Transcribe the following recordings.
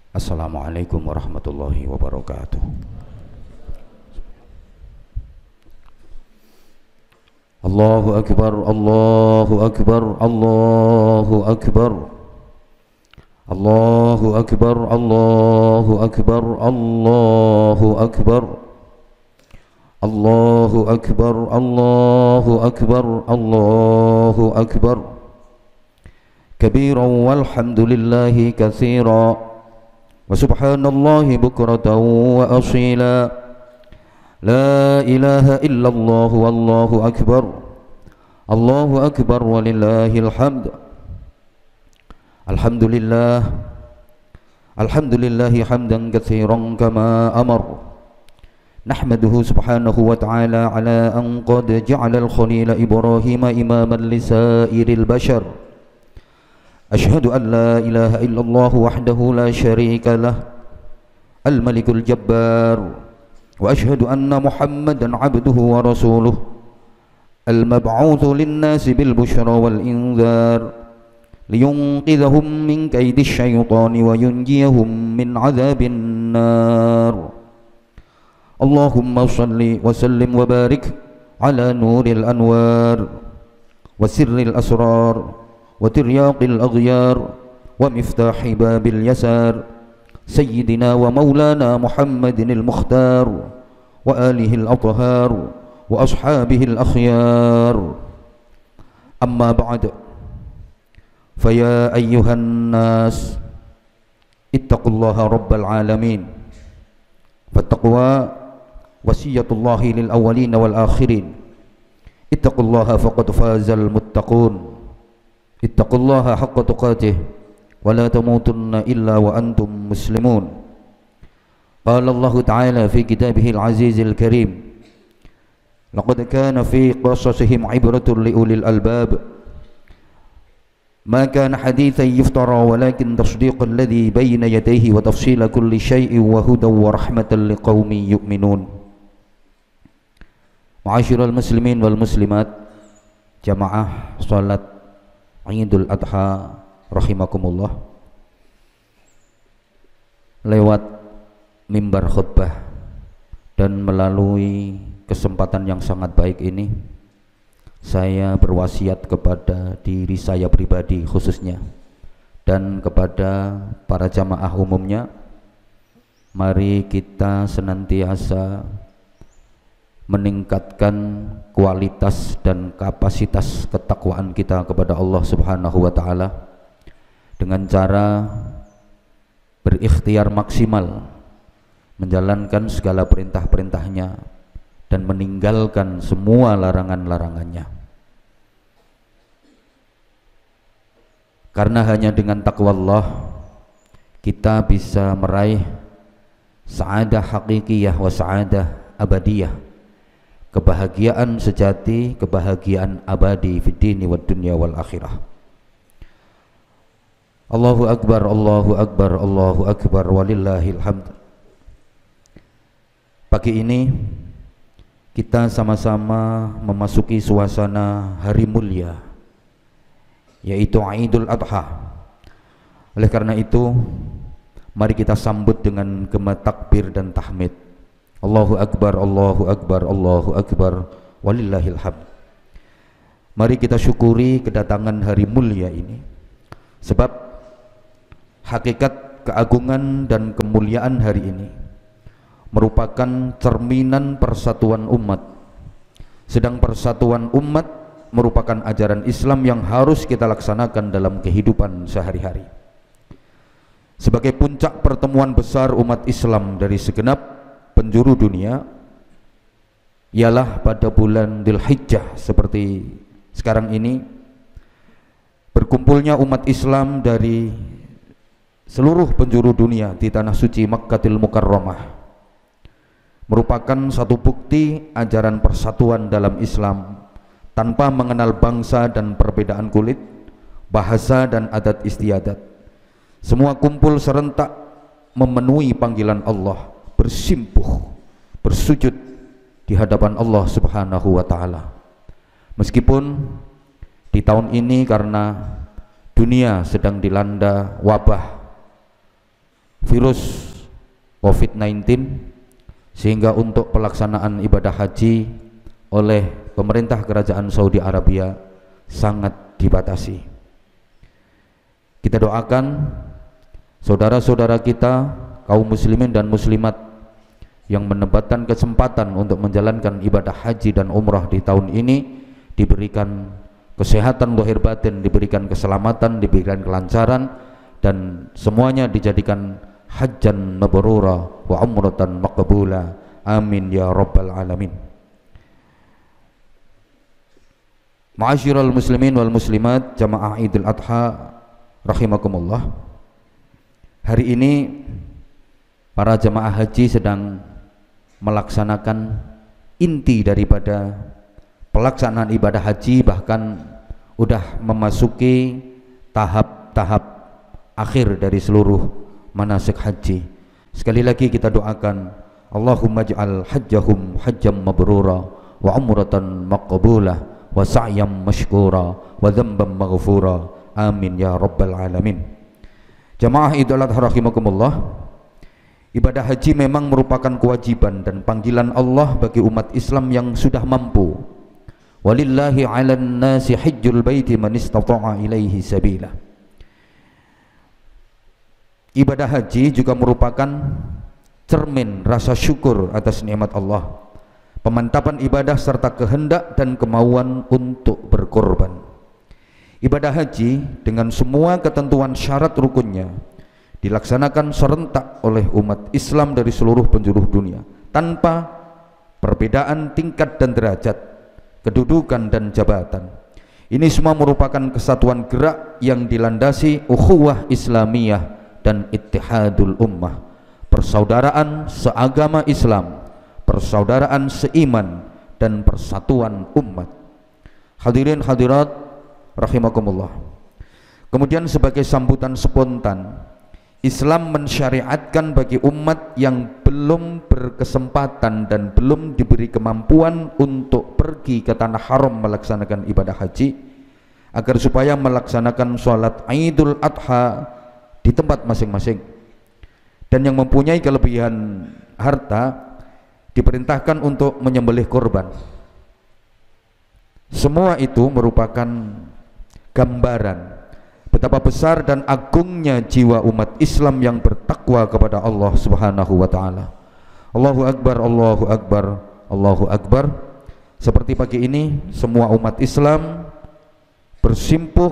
Assalamualaikum warahmatullahi wabarakatuh. Allahu akbar, Allahu akbar, Allahu akbar. Allahu akbar, Allahu akbar, Allahu akbar. Allahu akbar, Allahu akbar, Allahu akbar. Kabiran walhamdulillahi katsiran wa subhanallahi bukratan wa asila. La ilaha illallah wallahu akbar. Allahu akbar walillahil hamd. Alhamdulillah, alhamdulillahi hamdan katsiran kama amar. Nahmaduhu subhanahu wa ta'ala ala an qad ja'ala al-khalila Ibrahim imaman li sa'iril bashar. Ashhadu an la ilaha illallah wahdahu la sharika lah, al-malikul jabbar, wa ashhadu anna Muhammadan abduhu wa rasuluh, al-mab'utsu lin-nasi bil bushra wal inzar, liyunqidhahum min kaidi syaitani wa yunjiyahum min adzabin nar. Allahumma salli wa sallim wa barik ala nuril anwar wa sirril asrar wa tiryaqil aghyar wa miftahi babil yasar, sayyidina wa maulana Muhammadin al-mukhtar wa alihi al-athhar wa ashabihi al-akhyar. Amma ba'd, faya ayyuhan nas ittaqullaha rabbal alamin. Fattaqwa wasiyatullahi lil awwalin wal akhirin. Ittaqullaha faqad fazal muttaqun. Ittaqullaha haqqa tuqatih wa la tamutunna illa wa antum muslimun. Qala Allah ta'ala fi kitabihil azizil karim, laqad kana fi qasasihim ibratun li ulil albab ma kana hadithan yuftara walakin tasdiqal ladzi bayna yadayhi wa tafsila kulli syai'in wa hudan wa rahmatan liqaumin yu'minun. Ma'asyiral muslimin wal muslimat, jamaah salat Idul Adha rahimakumullah. Lewat mimbar khutbah dan melalui kesempatan yang sangat baik ini, saya berwasiat kepada diri saya pribadi khususnya dan kepada para jamaah umumnya, mari kita senantiasa meningkatkan kualitas dan kapasitas ketakwaan kita kepada Allah Subhanahu wa taala dengan cara berikhtiar maksimal menjalankan segala perintah-perintahnya dan meninggalkan semua larangan-larangannya. Karena hanya dengan takwa Allah kita bisa meraih sa'adah hakikiyah wa sa'adah abadiyah, kebahagiaan sejati, kebahagiaan abadi fid dini wad dunya wal akhirah. Allahu akbar, Allahu akbar, Allahu akbar walillahil hamd. Pagi ini kita sama-sama memasuki suasana hari mulia, yaitu Idul Adha. Oleh karena itu, mari kita sambut dengan gema takbir dan tahmid. Allahu akbar, Allahu akbar, Allahu akbar walillahil hamd. Mari kita syukuri kedatangan hari mulia ini, sebab hakikat keagungan dan kemuliaan hari ini merupakan cerminan persatuan umat. Sedang persatuan umat merupakan ajaran Islam yang harus kita laksanakan dalam kehidupan sehari-hari. Sebagai puncak pertemuan besar umat Islam dari segenap penjuru dunia ialah pada bulan Dzulhijjah seperti sekarang ini, berkumpulnya umat Islam dari seluruh penjuru dunia di tanah suci Makkatul Mukarramah merupakan satu bukti ajaran persatuan dalam Islam tanpa mengenal bangsa dan perbedaan kulit, bahasa dan adat istiadat. Semua kumpul serentak memenuhi panggilan Allah, bersimpuh, bersujud di hadapan Allah Subhanahu wa taala. Meskipun di tahun ini karena dunia sedang dilanda wabah virus COVID-19, sehingga untuk pelaksanaan ibadah haji oleh pemerintah kerajaan Saudi Arabia sangat dibatasi. Kita doakan saudara-saudara kita kaum muslimin dan muslimat yang mendapatkan kesempatan untuk menjalankan ibadah haji dan umrah di tahun ini diberikan kesehatan lahir batin, diberikan keselamatan, diberikan kelancaran, dan semuanya dijadikan hajjan mabrura wa umratan maqbula. Amin ya rabbal alamin. Ma'asyiral muslimin wal muslimat jamaah Idul Adha rahimakumullah. Hari ini para jamaah haji sedang melaksanakan inti daripada pelaksanaan ibadah haji, bahkan udah memasuki tahap-tahap akhir dari seluruh manasik haji. Sekali lagi kita doakan, Allahumma ij'al hajjahum hajjam mabrura wa umratan maqbulah wa sa'yam mashkura wa dhanban maghfura. Amin ya rabbal alamin. Jamaah Idul Adha rahimakumullah, ibadah haji memang merupakan kewajiban dan panggilan Allah bagi umat Islam yang sudah mampu. Walillahi 'alan nasi hajjul baiti man istata'a ilaihi sabila. Ibadah haji juga merupakan cermin rasa syukur atas nikmat Allah, pemantapan ibadah serta kehendak dan kemauan untuk berkorban. Ibadah haji dengan semua ketentuan syarat rukunnya dilaksanakan serentak oleh umat Islam dari seluruh penjuru dunia tanpa perbedaan tingkat dan derajat, kedudukan dan jabatan. Ini semua merupakan kesatuan gerak yang dilandasi ukhuwah Islamiyah dan ittihadul ummah, persaudaraan seagama Islam, persaudaraan seiman dan persatuan umat. Hadirin hadirat rahimakumullah. Kemudian sebagai sambutan spontan, Islam mensyariatkan bagi umat yang belum berkesempatan dan belum diberi kemampuan untuk pergi ke tanah haram melaksanakan ibadah haji, agar supaya melaksanakan sholat Idul Adha di tempat masing-masing. Dan yang mempunyai kelebihan harta diperintahkan untuk menyembelih korban. Semua itu merupakan gambaran betapa besar dan agungnya jiwa umat Islam yang bertakwa kepada Allah Subhanahu wa taala. Allahu akbar, Allahu akbar, Allahu akbar. Seperti pagi ini semua umat Islam bersimpuh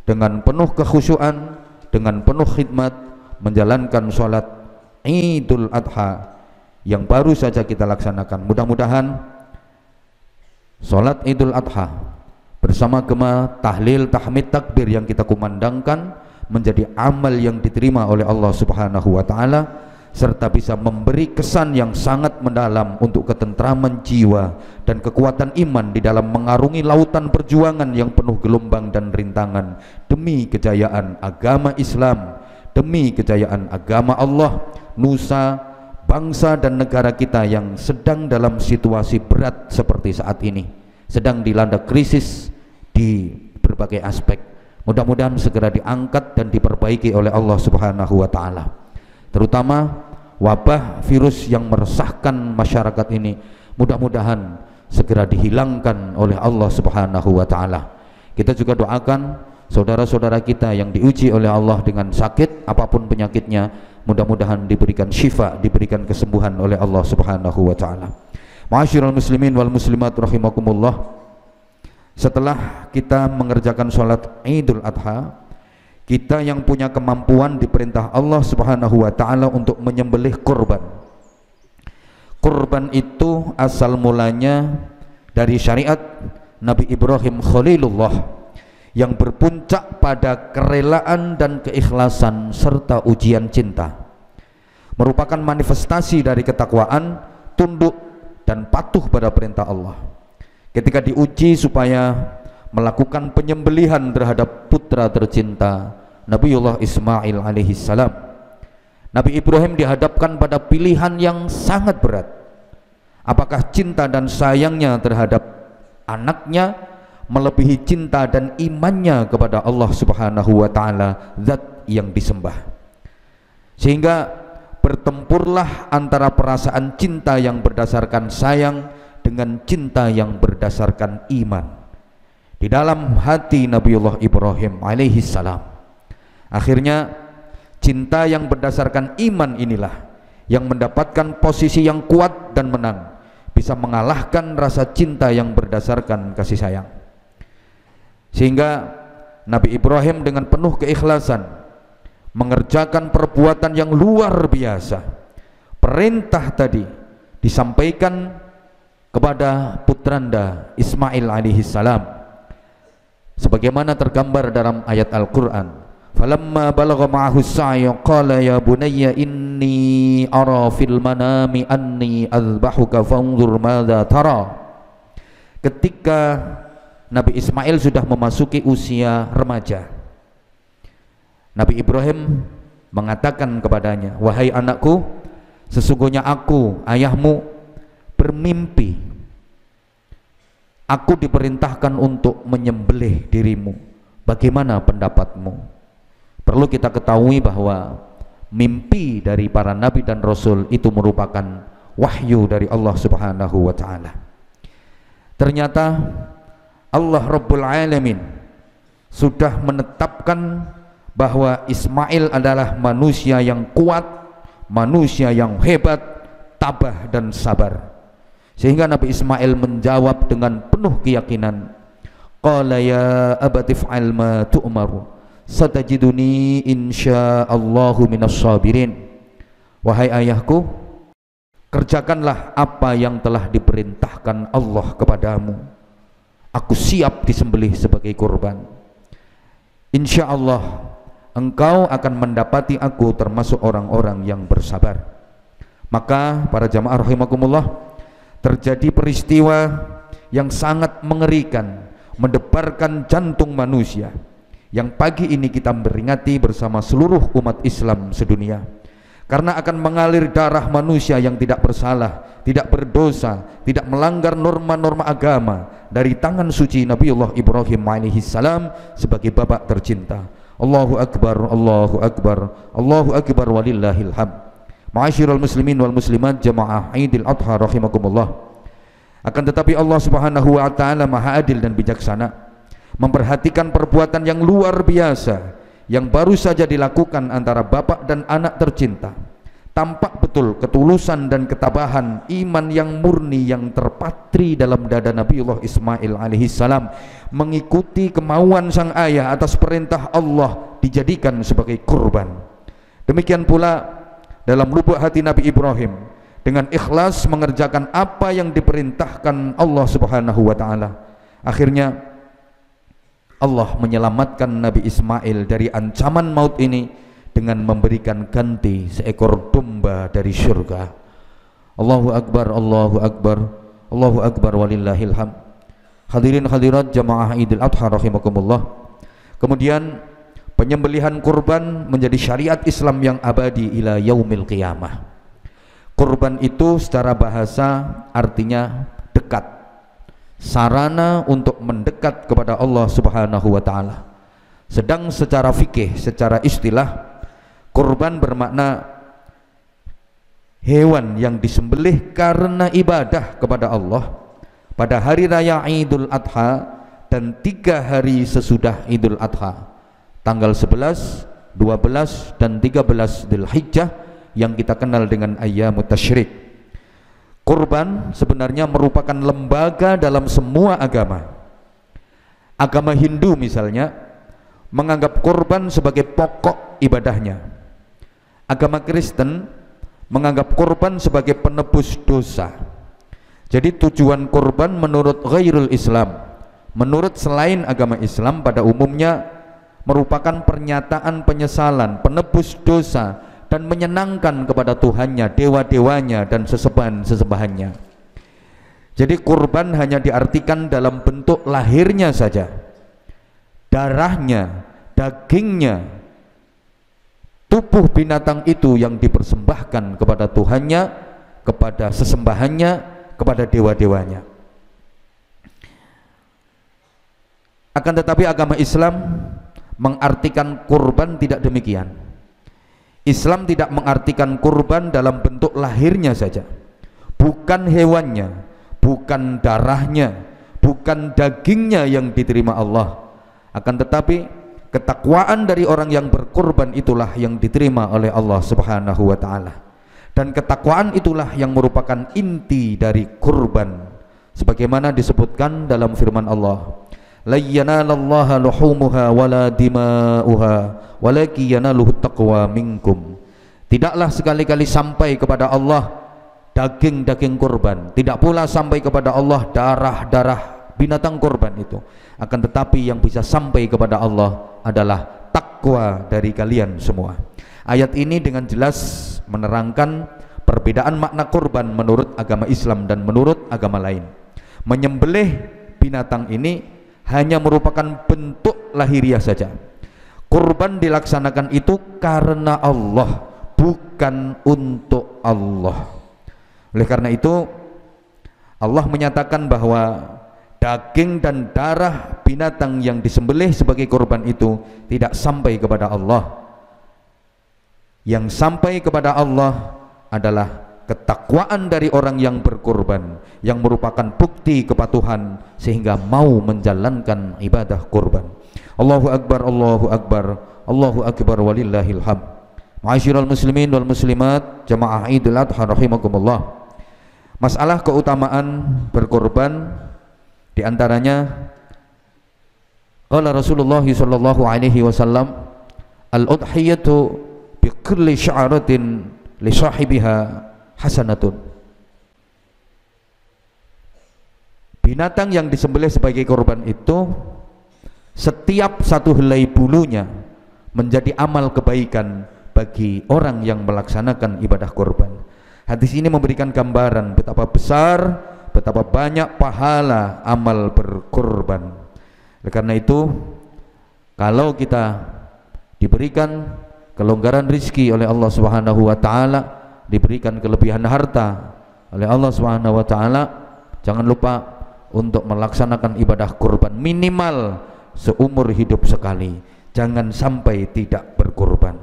dengan penuh kekhusyuan, dengan penuh khidmat menjalankan sholat Idul Adha yang baru saja kita laksanakan. Mudah-mudahan sholat Idul Adha bersama gema tahlil, tahmid, takbir yang kita kumandangkan menjadi amal yang diterima oleh Allah Subhanahu wa taala, serta bisa memberi kesan yang sangat mendalam untuk ketentraman jiwa dan kekuatan iman di dalam mengarungi lautan perjuangan yang penuh gelombang dan rintangan demi kejayaan agama Islam, demi kejayaan agama Allah, nusa, bangsa dan negara kita yang sedang dalam situasi berat seperti saat ini, sedang dilanda krisis di berbagai aspek. Mudah-mudahan segera diangkat dan diperbaiki oleh Allah Subhanahu wa taala. Terutama wabah virus yang meresahkan masyarakat ini mudah-mudahan segera dihilangkan oleh Allah Subhanahu wa taala. Kita juga doakan saudara-saudara kita yang diuji oleh Allah dengan sakit apapun penyakitnya, mudah-mudahan diberikan syifa, diberikan kesembuhan oleh Allah Subhanahu wa taala. Ma'asyiral muslimin wal muslimat rahimakumullah. Setelah kita mengerjakan sholat Idul Adha, kita yang punya kemampuan diperintah Allah Subhanahu wa taala untuk menyembelih kurban. Kurban itu asal mulanya dari syariat Nabi Ibrahim Khalilullah yang berpuncak pada kerelaan dan keikhlasan serta ujian cinta. Merupakan manifestasi dari ketakwaan, tunduk dan patuh pada perintah Allah. Ketika diuji supaya melakukan penyembelihan terhadap putra tercinta Nabiullah Ismail alaihi salam, Nabi Ibrahim dihadapkan pada pilihan yang sangat berat. Apakah cinta dan sayangnya terhadap anaknya melebihi cinta dan imannya kepada Allah Subhanahu wa taala, zat yang disembah? Sehingga bertempurlah antara perasaan cinta yang berdasarkan sayang dengan cinta yang berdasarkan iman di dalam hati Nabiullah Ibrahim alaihi salam. Akhirnya cinta yang berdasarkan iman inilah yang mendapatkan posisi yang kuat dan menang, bisa mengalahkan rasa cinta yang berdasarkan kasih sayang. Sehingga Nabi Ibrahim dengan penuh keikhlasan mengerjakan perbuatan yang luar biasa. Perintah tadi disampaikan kepada putranda Ismail alaihi salam sebagaimana tergambar dalam ayat Al-Qur'an. Falamma balagha ma'ahu as-sa'y qala ya bunayya inni ara fil manami anni azbahuka fanzur madza tara. Ketika Nabi Ismail sudah memasuki usia remaja, Nabi Ibrahim mengatakan kepadanya, wahai anakku, sesungguhnya aku, ayahmu, bermimpi. Aku diperintahkan untuk menyembelih dirimu. Bagaimana pendapatmu? Perlu kita ketahui bahwa mimpi dari para nabi dan rasul itu merupakan wahyu dari Allah Subhanahu wa ta'ala. Ternyata Allah Rabbul Alamin sudah menetapkan bahwa Ismail adalah manusia yang kuat, manusia yang hebat, tabah dan sabar. Sehingga Nabi Ismail menjawab dengan penuh keyakinan, qala ya abati fa'al ma tu'maru satajiduni insyaallahu minas sabirin. Wahai ayahku, kerjakanlah apa yang telah diperintahkan Allah kepadamu. Aku siap disembelih sebagai kurban. Insya Allah engkau akan mendapati aku termasuk orang-orang yang bersabar. Maka para jamaah rahimakumullah, terjadi peristiwa yang sangat mengerikan, mendebarkan jantung manusia, yang pagi ini kita memperingati bersama seluruh umat Islam sedunia. Karena akan mengalir darah manusia yang tidak bersalah, tidak berdosa, tidak melanggar norma-norma agama dari tangan suci Nabiullah Ibrahim alaihi salam sebagai bapak tercinta. Allahu Akbar, Allahu Akbar, Allahu Akbar walillahil hamd. Ma'asyiral muslimin wal muslimat jamaah Idul Adha rahimakumullah. Akan tetapi Allah Subhanahu wa ta'ala maha adil dan bijaksana, memperhatikan perbuatan yang luar biasa yang baru saja dilakukan antara bapak dan anak tercinta. Tampak betul ketulusan dan ketabahan iman yang murni yang terpatri dalam dada Nabiullah Ismail alaihi salam, mengikuti kemauan sang ayah atas perintah Allah dijadikan sebagai kurban. Demikian pula dalam lubuk hati Nabi Ibrahim, dengan ikhlas mengerjakan apa yang diperintahkan Allah Subhanahu wa ta'ala. Akhirnya Allah menyelamatkan Nabi Ismail dari ancaman maut ini dengan memberikan ganti seekor domba dari surga. Allahu Akbar, Allahu Akbar, Allahu Akbar walillahil hamd. Hadirin hadirat jamaah Idul Adha rahimakumullah. Kemudian penyembelihan kurban menjadi syariat Islam yang abadi ila yaumil qiyamah. Kurban itu secara bahasa artinya dekat, sarana untuk mendekat kepada Allah Subhanahu wa ta'ala. Sedang secara fikih, secara istilah, kurban bermakna hewan yang disembelih karena ibadah kepada Allah pada hari raya Idul Adha dan 3 hari sesudah Idul Adha, tanggal 11, 12 dan 13 Dzulhijjah yang kita kenal dengan ayyamut tasyrik. Kurban sebenarnya merupakan lembaga dalam semua agama. Agama Hindu misalnya menganggap kurban sebagai pokok ibadahnya. Agama Kristen menganggap kurban sebagai penebus dosa. Jadi tujuan kurban menurut ghairul Islam, menurut selain agama Islam pada umumnya merupakan pernyataan penyesalan, penebus dosa, dan menyenangkan kepada Tuhannya, dewa-dewanya dan sesembahan-sesembahannya. Jadi kurban hanya diartikan dalam bentuk lahirnya saja, darahnya, dagingnya, tubuh binatang itu yang dipersembahkan kepada Tuhannya, kepada sesembahannya, kepada dewa-dewanya. Akan tetapi agama Islam mengartikan kurban tidak demikian. Islam tidak mengartikan kurban dalam bentuk lahirnya saja, bukan hewannya, bukan darahnya, bukan dagingnya yang diterima Allah, akan tetapi ketakwaan dari orang yang berkurban itulah yang diterima oleh Allah Subhanahu wa ta'ala. Dan ketakwaan itulah yang merupakan inti dari kurban, sebagaimana disebutkan dalam firman Allah, la yanalallaha luhumuha wala dima'uha walakin yanaluhu taqwa minkum. Tidaklah sekali-kali sampai kepada Allah daging-daging kurban, tidak pula sampai kepada Allah darah-darah binatang kurban itu, akan tetapi yang bisa sampai kepada Allah adalah takwa dari kalian semua. Ayat ini dengan jelas menerangkan perbedaan makna kurban menurut agama Islam dan menurut agama lain. Menyembelih binatang ini hanya merupakan bentuk lahiriah saja. Kurban dilaksanakan itu karena Allah, bukan untuk Allah. Oleh karena itu Allah menyatakan bahwa daging dan darah binatang yang disembelih sebagai kurban itu tidak sampai kepada Allah. Yang sampai kepada Allah adalah ketakwaan dari orang yang berkurban, yang merupakan bukti kepatuhan sehingga mau menjalankan ibadah kurban. Allahu Akbar, Allahu Akbar, Allahu Akbar walillahil hamd. Ma'asyiral muslimin wal muslimat, jamaah Idul Adha rahimakumullah. Masalah keutamaan berkurban di antaranya qala Rasulullah sallallahu alaihi wasallam, al-udhiyatu bi kulli sya'ratin li sahibiha hasanatun. Binatang yang disembelih sebagai korban itu setiap satu helai bulunya menjadi amal kebaikan bagi orang yang melaksanakan ibadah korban. Hadis ini memberikan gambaran betapa besar, betapa banyak pahala amal berkorban. Oleh karena itu, kalau kita diberikan kelonggaran rizki oleh Allah Subhanahu wa ta'ala, diberikan kelebihan harta oleh Allah Subhanahu wa ta'ala, jangan lupa untuk melaksanakan ibadah kurban minimal seumur hidup sekali. Jangan sampai tidak berkurban.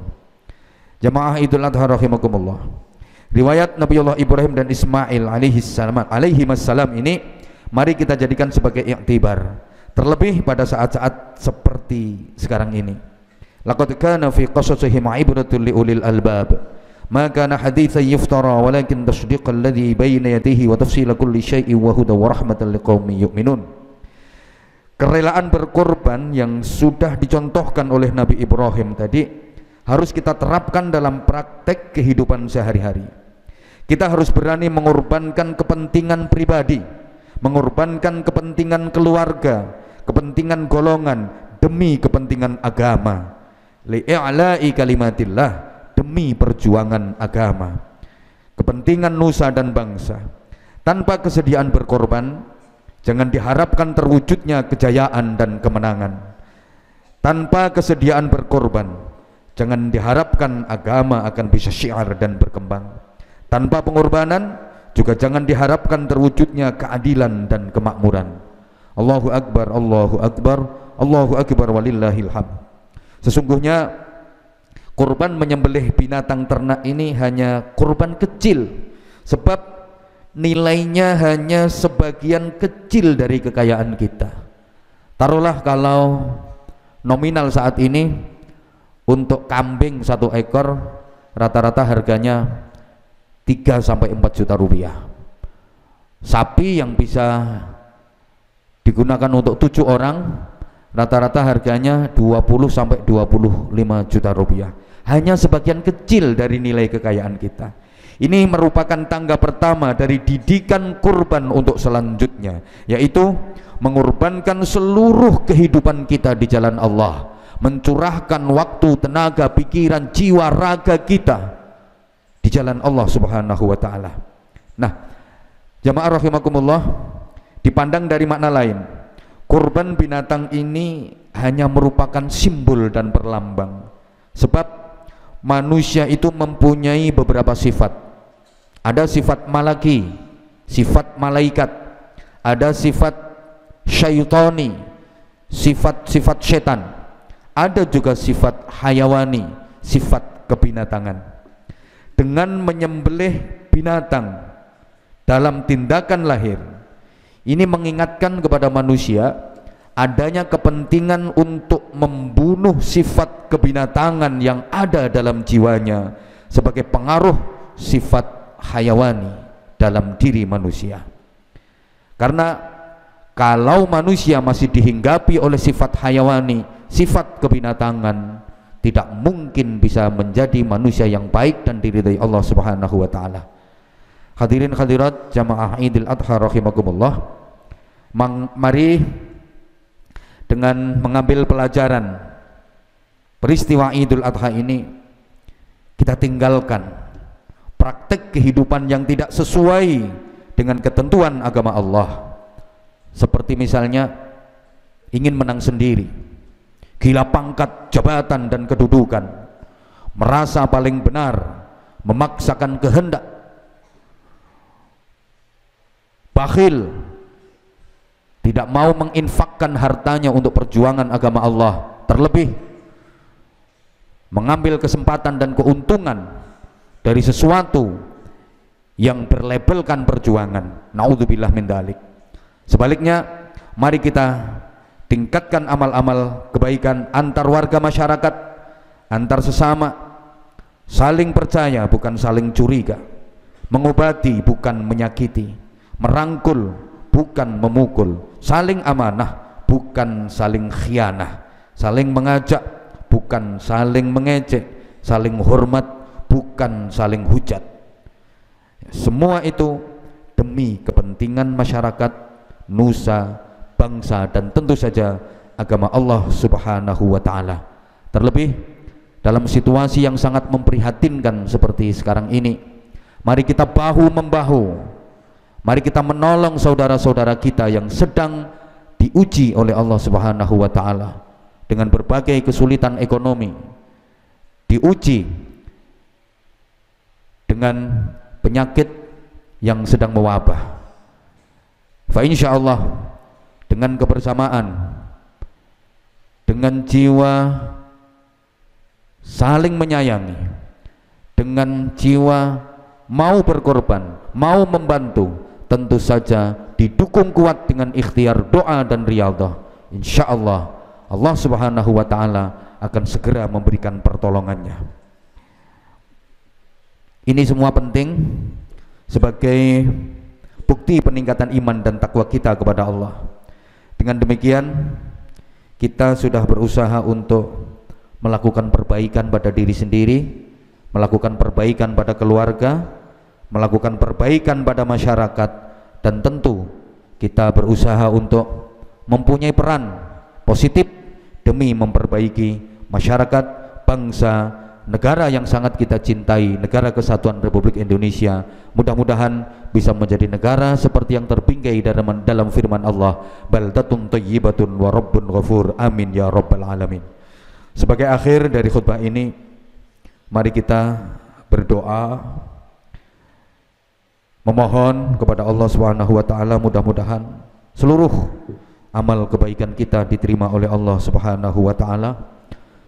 Jamaah Idul Adha rahimakumullah. Riwayat Nabiullah Ibrahim dan Ismail alaihissalam ini mari kita jadikan sebagai iktibar, terlebih pada saat-saat seperti sekarang ini. Laqad kana fi qasasihim ibratun li ulil albab ma kana haditsan yuftara walakin tasdiqal ladzi baina yadayhi wa tafsila kulli syai'in wa hudan wa rahmatan liqaumin yu'minun. Kerelaan berkorban yang sudah dicontohkan oleh Nabi Ibrahim tadi harus kita terapkan dalam praktek kehidupan sehari-hari. Kita harus berani mengorbankan kepentingan pribadi, mengorbankan kepentingan keluarga, kepentingan golongan demi kepentingan agama. Li'a'la'i kalimatillah, demi perjuangan agama, kepentingan nusa dan bangsa. Tanpa kesediaan berkorban, jangan diharapkan terwujudnya kejayaan dan kemenangan. Tanpa kesediaan berkorban, jangan diharapkan agama akan bisa syiar dan berkembang. Tanpa pengorbanan juga jangan diharapkan terwujudnya keadilan dan kemakmuran. Allahu Akbar, Allahu Akbar, Allahu Akbar walillahil hamd. Sesungguhnya kurban menyembelih binatang ternak ini hanya kurban kecil, sebab nilainya hanya sebagian kecil dari kekayaan kita. Taruhlah kalau nominal saat ini untuk kambing 1 ekor rata-rata harganya 3-4 juta rupiah. Sapi yang bisa digunakan untuk 7 orang rata-rata harganya 20-25 juta rupiah. Hanya sebagian kecil dari nilai kekayaan kita. Ini merupakan tangga pertama dari didikan kurban untuk selanjutnya, yaitu mengorbankan seluruh kehidupan kita di jalan Allah, mencurahkan waktu, tenaga, pikiran, jiwa, raga kita di jalan Allah Subhanahu wa ta'ala. Nah, jamaah rahimakumullah, dipandang dari makna lain, kurban binatang ini hanya merupakan simbol dan perlambang, sebab manusia itu mempunyai beberapa sifat. Ada sifat malaki, sifat malaikat, ada sifat syaitani, sifat-sifat setan, ada juga sifat hayawani, sifat kebinatangan. Dengan menyembelih binatang dalam tindakan lahir, ini mengingatkan kepada manusia adanya kepentingan untuk membunuh sifat kebinatangan yang ada dalam jiwanya sebagai pengaruh sifat hayawani dalam diri manusia. Karena kalau manusia masih dihinggapi oleh sifat hayawani, sifat kebinatangan, tidak mungkin bisa menjadi manusia yang baik dan diridhai Allah Subhanahu wa taala. Hadirin hadirat jamaah Idul Adha rahimakumullah, mari dengan mengambil pelajaran peristiwa Idul Adha ini, kita tinggalkan praktek kehidupan yang tidak sesuai dengan ketentuan agama Allah. Seperti misalnya ingin menang sendiri, gila pangkat, jabatan dan kedudukan, merasa paling benar, memaksakan kehendak, bakhil, tidak mau menginfakkan hartanya untuk perjuangan agama Allah, terlebih mengambil kesempatan dan keuntungan dari sesuatu yang berlabelkan perjuangan. Naudzubillah min dzalik. Sebaliknya, mari kita tingkatkan amal-amal kebaikan antar warga masyarakat, antar sesama, saling percaya bukan saling curiga, mengobati bukan menyakiti, merangkul bukan memukul, saling amanah bukan saling khianah, saling mengajak bukan saling mengejek, saling hormat bukan saling hujat. Semua itu demi kepentingan masyarakat, nusa, bangsa, dan tentu saja agama Allah Subhanahu wa taala. Terlebih dalam situasi yang sangat memprihatinkan seperti sekarang ini, mari kita bahu membahu, mari kita menolong saudara-saudara kita yang sedang diuji oleh Allah Subhanahu wa taala dengan berbagai kesulitan ekonomi, diuji dengan penyakit yang sedang mewabah. Fa insyaallah dengan kebersamaan, dengan jiwa saling menyayangi, dengan jiwa mau berkorban, mau membantu, tentu saja didukung kuat dengan ikhtiar doa dan riyadhah, insyaallah Allah Subhanahu wa taala akan segera memberikan pertolongannya. Ini semua penting sebagai bukti peningkatan iman dan takwa kita kepada Allah. Dengan demikian, kita sudah berusaha untuk melakukan perbaikan pada diri sendiri, melakukan perbaikan pada keluarga, melakukan perbaikan pada masyarakat, dan tentu kita berusaha untuk mempunyai peran positif demi memperbaiki masyarakat, bangsa, negara yang sangat kita cintai, negara kesatuan Republik Indonesia. Mudah-mudahan bisa menjadi negara seperti yang terbingkai dalam firman Allah, baldatun thayyibatun wa rabbun ghafur, amin ya rabbal alamin. Sebagai akhir dari khutbah ini, mari kita berdoa memohon kepada Allah Subhanahu wa taala, mudah-mudahan seluruh amal kebaikan kita diterima oleh Allah Subhanahu wa taala,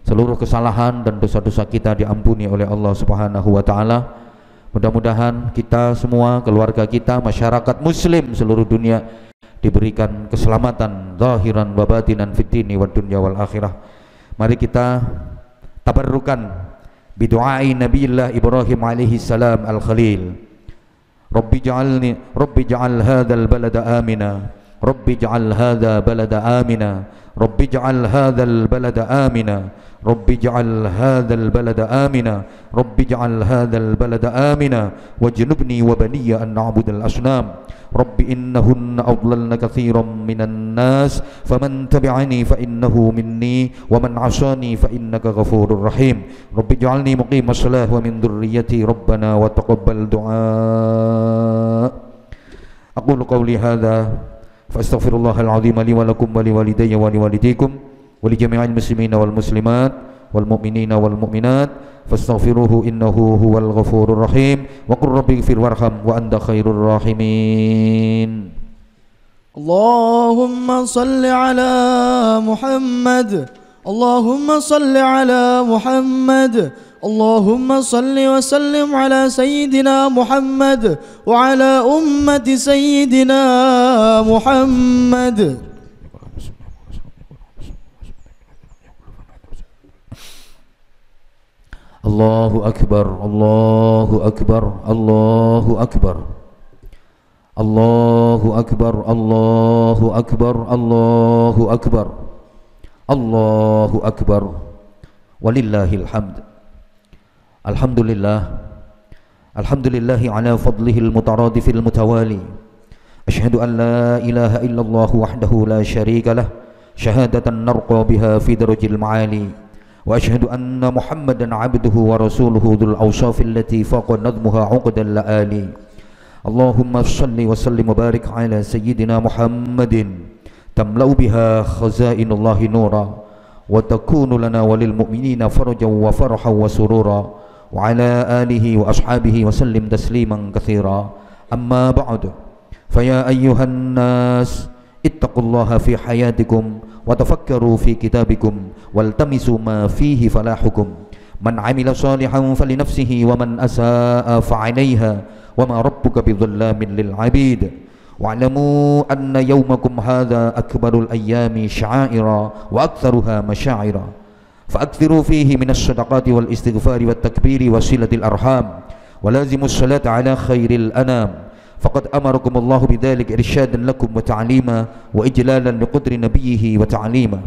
seluruh kesalahan dan dosa-dosa kita diampuni oleh Allah Subhanahu wa taala. Mudah-mudahan kita semua, keluarga kita, masyarakat muslim seluruh dunia diberikan keselamatan zahiran wa batinan fid dini wad dunya wal akhirah. Mari kita tabarrukan bidu'ai Nabiullah Ibrahim alaihi salam al-Khalil. Rabbi ja'al hadzal balada amina, Rabbi ja'al hadza balada amina, Rabbi ja'al hadzal balada amina, Rabbi ja'al hadzal balada amina, Rabbi ja'al hadzal balada amina wajnubni wa baniya an na'budal asnam. Rabbi innahunna adlalna katsiran minan nas faman tabi'ani fa innahu minni wa man 'asani fa innaka ghafurur rahim. Rabbi ij'alni muqimas shalah wa min dhurriyyati rabbana wa taqabbal du'a. Aqulu qawli hadza fastaghfirullahal azim li wa lakum wa liwalidayya wa liwalidikum wa li jami'il muslimina wal muslimat wal mu'minina wal mu'minat fastaghfiruhu innahu huwal ghafurur rahim wa qur rabbighfir warham wa anta khairur rahimin. Allahumma salli ala Muhammad, Allahumma salli ala Muhammad اللهم صل وسلم على سيدنا محمد وعلى أمة سيدنا محمد. الله أكبر الله أكبر الله أكبر الله أكبر الله أكبر الله أكبر الله أكبر ولله الحمد. الحمد لله الحمد لله على فضله المترادف المتوالي. أشهد أن لا إله إلا الله وحده لا شريك له شهادة نرقى بها في درج المعالي. وأشهد أن محمدا عبده ورسوله ذو الأوصاف التي فاق نظمها عقد اللآلي. اللهم صل وسلم وبارك على سيدنا محمد تملأ بها خزائن الله نورا وتكون لنا وللمؤمنين فرجا وفرحا وسرورا وعلى آله وأصحابه وسلم تسليما كثيرا. أما بعد فيا أيها الناس اتقوا الله في حياتكم وتفكروا في كتابكم والتمسوا ما فيه فلاحكم. من عمل صالحا فلنفسه ومن أساء فعليها وما ربك بظلام للعبيد. واعلموا أن يومكم هذا أكبر الأيام شعائرا وأكثرها مشاعرا، فأكثروا فيه من الصدقات والاستغفار والتكبير وصلة الأرحام ولازموا الصلاة على خير الأنام، فقد أمركم الله بذلك إرشادا لكم وتعليما وإجلالا لقدر نبيه وتعليما.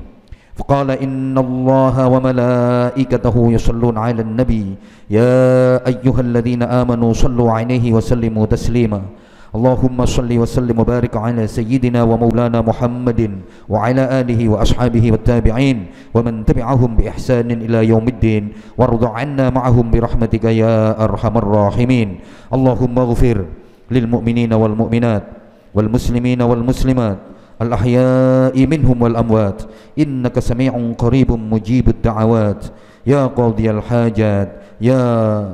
فقال إن الله وملائكته يصلون على النبي يا أيها الذين آمنوا صلوا عليه وسلموا تسليما. اللهم صل وسلم وبارك على سيدنا ومولانا محمد وعلى آله وأصحابه والتابعين ومن تبعهم بإحسان إلى يوم الدين، وارض عنا معهم برحمتك يا أرحم الراحمين. اللهم اغفر للمؤمنين والمؤمنات والمسلمين والمسلمات الأحياء منهم والأموات إنك سميع قريب مجيب الدعوات يا قاضي الحاجات يا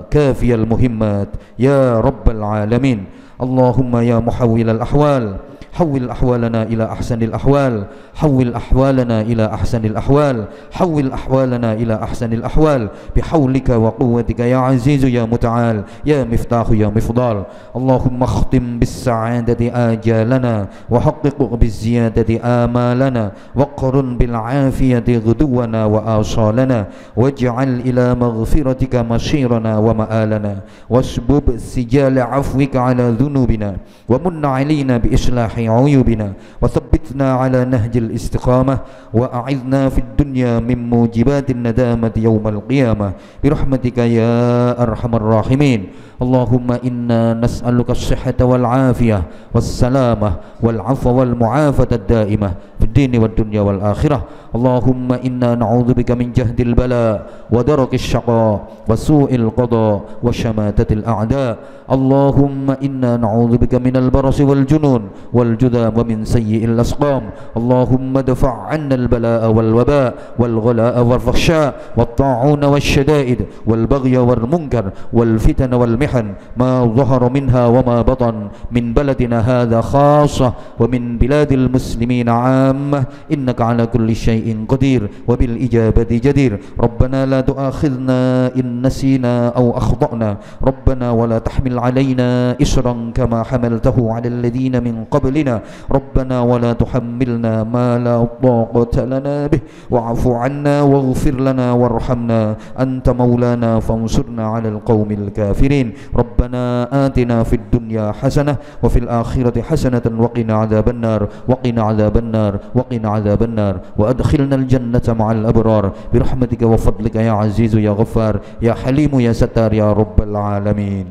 كافي المهمات يا رب العالمين. اللهم يا محول الأحوال حول أحوالنا إلى أحسن الأحوال، حول أحوالنا إلى أحسن الأحوال، حول أحوالنا إلى أحسن الأحوال بحولك وقوتك يا عزيز يا متعال يا مفتاح يا مفضال. اللهم اختم بالسعادة آجالنا وحقق بالزيادة آمالنا وقرن بالعافية غدونا وآصالنا واجعل إلى مغفرتك مصيرنا ومآلنا واسبب سجال عفوك على ذنوبنا ومن علينا بإصلاح عيوبنا وثبتنا على نهج الاستقامة وأعذنا في الدنيا من موجبات الندامة يوم القيامة برحمتك يا أرحم الراحمين. اللهم إنا نسألك الصحة والعافية والسلامة والعفو والمعافاة الدائمة في الدين والدنيا والآخرة. اللهم إنا نعوذ بك من جهد البلاء ودرك الشقاء وسوء القضاء وشماتة الأعداء. اللهم إنا نعوذ بك من البرص والجنون والجذام ومن سيء الأسقام. اللهم ادفع عنا البلاء والوباء والغلاء والفحشاء والطاعون والشدائد والبغي والمنكر والفتن والمحن ما ظهر منها وما بطن من بلدنا هذا خاصة ومن بلاد المسلمين عامة إنك على كل شيء قدير وبالإجابة جدير. ربنا لا تؤاخذنا إن نسينا أو أخطأنا، ربنا ولا تحمل علينا إسرا كما حملته على الذين من قبلنا، ربنا ولا تحملنا ما لا طاقة لنا به واعف عنا واغفر لنا وارحمنا أنت مولانا فانصرنا على القوم الكافرين. ربنا آتنا في الدنيا حسنة وفي الآخرة حسنة وقنا عذاب النار وقنا عذاب النار وقنا عذاب النار وأدخلنا الجنة مع الأبرار برحمتك وفضلك يا عزيز يا غفار يا حليم يا ستار يا رب العالمين.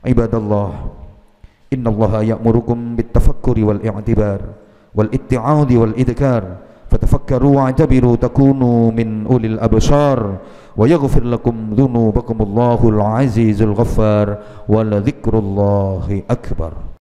عباد الله، إن الله يأمركم بالتفكر والاعتبار والاتعاظ والإذكار، فتفكروا واعتبروا تكونوا من أولي الأبصار ويغفر لكم ذنوبكم الله العزيز الغفار ولذكر الله أكبر.